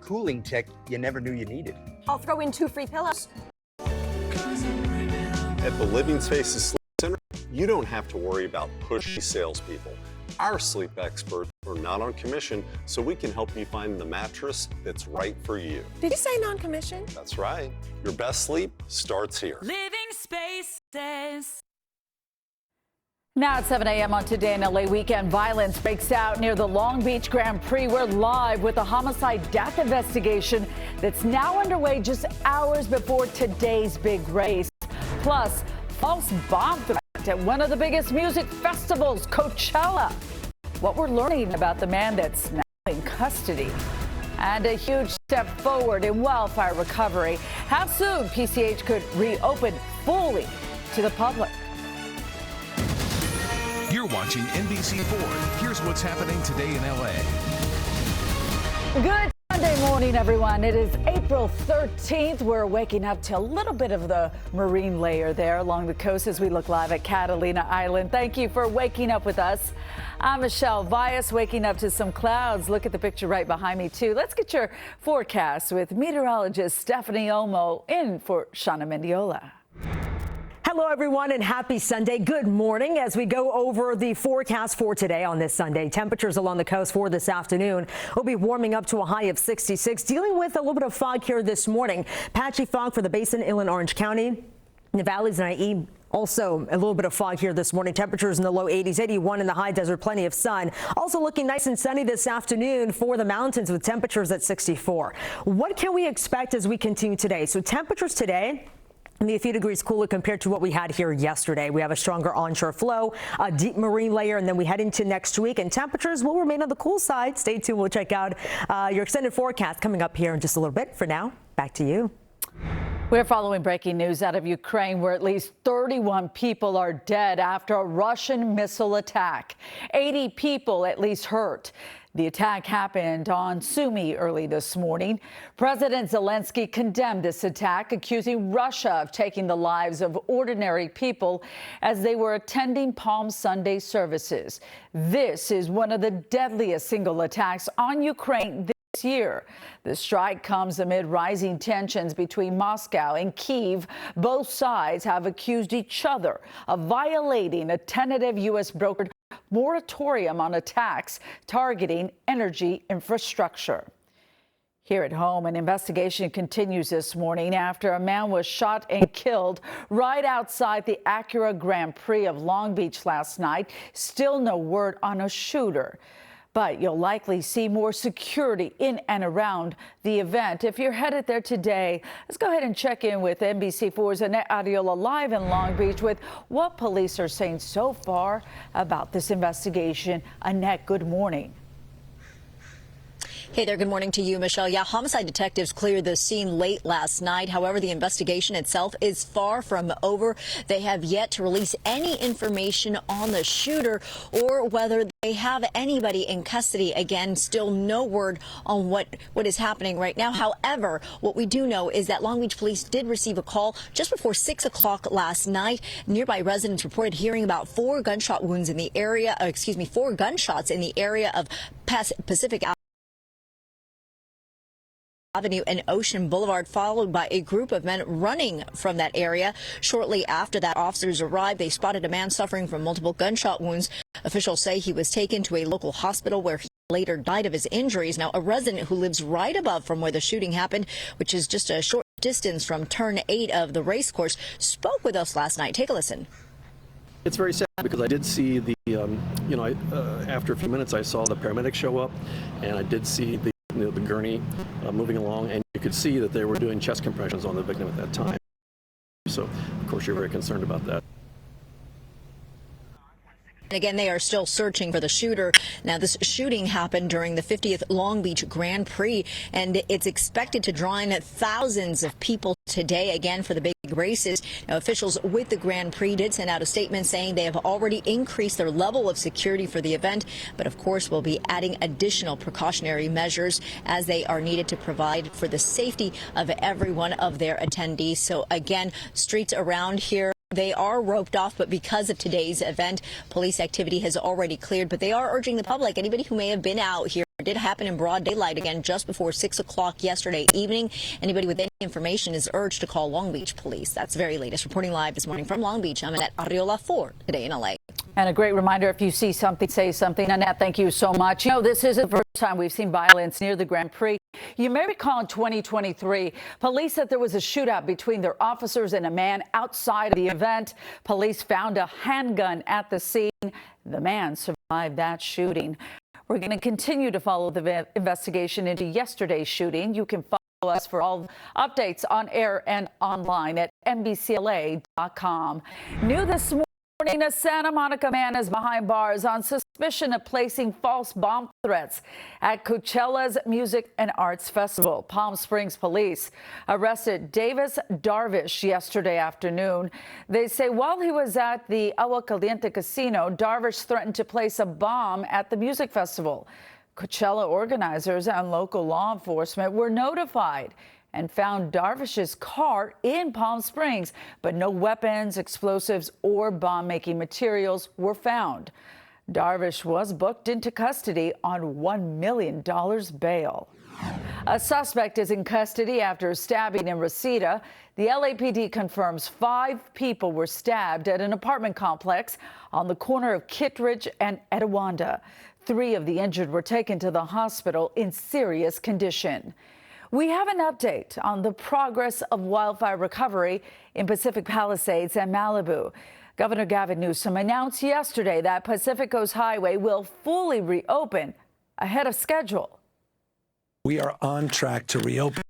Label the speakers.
Speaker 1: cooling tech you never knew you needed.
Speaker 2: I'll throw in 2 free pillows.
Speaker 3: At the Living Spaces Sleep Center, you don't have to worry about pushy salespeople. Our sleep experts are not on commission, so we can help you find the mattress that's right for you.
Speaker 2: Did you say non-commission?
Speaker 3: That's right. Your best sleep starts here.
Speaker 4: Living Spaces.
Speaker 5: Now at 7 a.m. on Today in LA, weekend violence breaks out near the Long Beach Grand Prix. We're live with a homicide death investigation that's now underway just hours before today's big race. Plus, false bomb threat at one of the biggest music festivals, Coachella. What we're learning about the man that's now in custody. And a huge step forward in wildfire recovery. How soon PCH could reopen fully to the public.
Speaker 6: You're watching NBC4. Here's what's happening today in LA.
Speaker 5: Good Sunday morning, everyone. It is April 13th. We're waking up to a little bit of the marine layer there along the coast as we look live at Catalina Island. Thank you for waking up with us. I'm Michelle Vias, waking up to some clouds. Look at the picture right behind me, too. Let's get your forecast with meteorologist Stephanie Olmo in for Shauna Mendiola.
Speaker 7: Hello, everyone, and happy Sunday. Good morning. As we go over the forecast for today on this Sunday, temperatures along the coast for this afternoon will be warming up to a high of 66, dealing with a little bit of fog here this morning. Patchy fog for the basin, inland Orange County, in the valleys and IE. Also, a little bit of fog here this morning. Temperatures in the low 80s, 81 in the high desert, plenty of sun. Also looking nice and sunny this afternoon for the mountains with temperatures at 64. What can we expect as we continue today? So temperatures today be a few degrees cooler compared to what we had here yesterday. We have a stronger onshore flow, a deep marine layer, and then we head into next week, and temperatures will remain on the cool side. Stay tuned. We'll check out your extended forecast coming up here in just a little bit. For now, back to you.
Speaker 5: We're following breaking news out of Ukraine, where at least 31 people are dead after a Russian missile attack. 80 people at least hurt. The attack happened on Sumy early this morning. President Zelensky condemned this attack, accusing Russia of taking the lives of ordinary people as they were attending Palm Sunday services. This is one of the deadliest single attacks on Ukraine this year. The strike comes amid rising tensions between Moscow and Kyiv. Both sides have accused each other of violating a tentative U.S. brokered moratorium on attacks targeting energy infrastructure. Here at home, an investigation continues this morning after a man was shot and killed right outside the Acura Grand Prix of Long Beach last night. Still no word on a shooter. But you'll likely see more security in and around the event. If you're headed there today, let's go ahead and check in with NBC4's Annette Adiola live in Long Beach with what police are saying so far about this investigation. Annette, good morning.
Speaker 8: Hey there. Good morning to you, Michelle. Yeah, homicide detectives cleared the scene late last night. However, the investigation itself is far from over. They have yet to release any information on the shooter or whether they have anybody in custody. Again, still no word on what is happening right now. However, what we do know is that Long Beach police did receive a call just before 6 o'clock last night. Nearby residents reported hearing about 4 gunshot wounds in the area, 4 gunshots in the area of Pacific Avenue and Ocean Boulevard, followed by a group of men running from that area. Shortly after that, officers arrived. They spotted a man suffering from multiple gunshot wounds. Officials say he was taken to a local hospital where he later died of his injuries. Now, a resident who lives right above from where the shooting happened, which is just a short distance from turn 8 of the race course, spoke with us last night. Take a listen.
Speaker 9: It's very sad because I did see the, after a few minutes, I saw the paramedics show up, and I did see the gurney moving along, and you could see that they were doing chest compressions on the victim at that time. So, of course, you're very concerned about that.
Speaker 8: Again, they are still searching for the shooter. Now, this shooting happened during the 50th Long Beach Grand Prix, and it's expected to draw in thousands of people today, again, for the big races. Now, officials with the Grand Prix did send out a statement saying they have already increased their level of security for the event, but of course will be adding additional precautionary measures as they are needed to provide for the safety of every one of their attendees. So again, streets around here, they are roped off, but because of today's event, police activity has already cleared. But they are urging the public, anybody who may have been out here It did happen in broad daylight again just before 6 o'clock yesterday evening. Anybody with any information is urged to call Long Beach Police. That's the very latest. Reporting live this morning from Long Beach, I'm Annette Arriola for Today in LA.
Speaker 5: And a great reminder, if you see something, say something. Annette, thank you so much. You know, this isn't the first time we've seen violence near the Grand Prix. You may recall in 2023, police said there was a shootout between their officers and a man outside of the event. Police found a handgun at the scene. The man survived that shooting. We're going to continue to follow the investigation into yesterday's shooting. You can follow us for all updates on air and online at NBCLA.com. New this morning, a Santa Monica man is behind bars on suspicion of placing false bomb threats at Coachella's Music and Arts Festival. Palm Springs police arrested Davis Darvish yesterday afternoon. They say while he was at the Agua Caliente Casino, Darvish threatened to place a bomb at the music festival. Coachella organizers and local law enforcement were notified and found Darvish's car in Palm Springs, but no weapons, explosives, or bomb-making materials were found. Darvish was booked into custody on $1 million bail. A suspect is in custody after a stabbing in Reseda. The LAPD confirms 5 people were stabbed at an apartment complex on the corner of Kittredge and Etiwanda. 3 of the injured were taken to the hospital in serious condition. We have an update on the progress of wildfire recovery in Pacific Palisades and Malibu. Governor Gavin Newsom announced yesterday that Pacific Coast Highway will fully reopen ahead of schedule.
Speaker 10: We are on track to reopen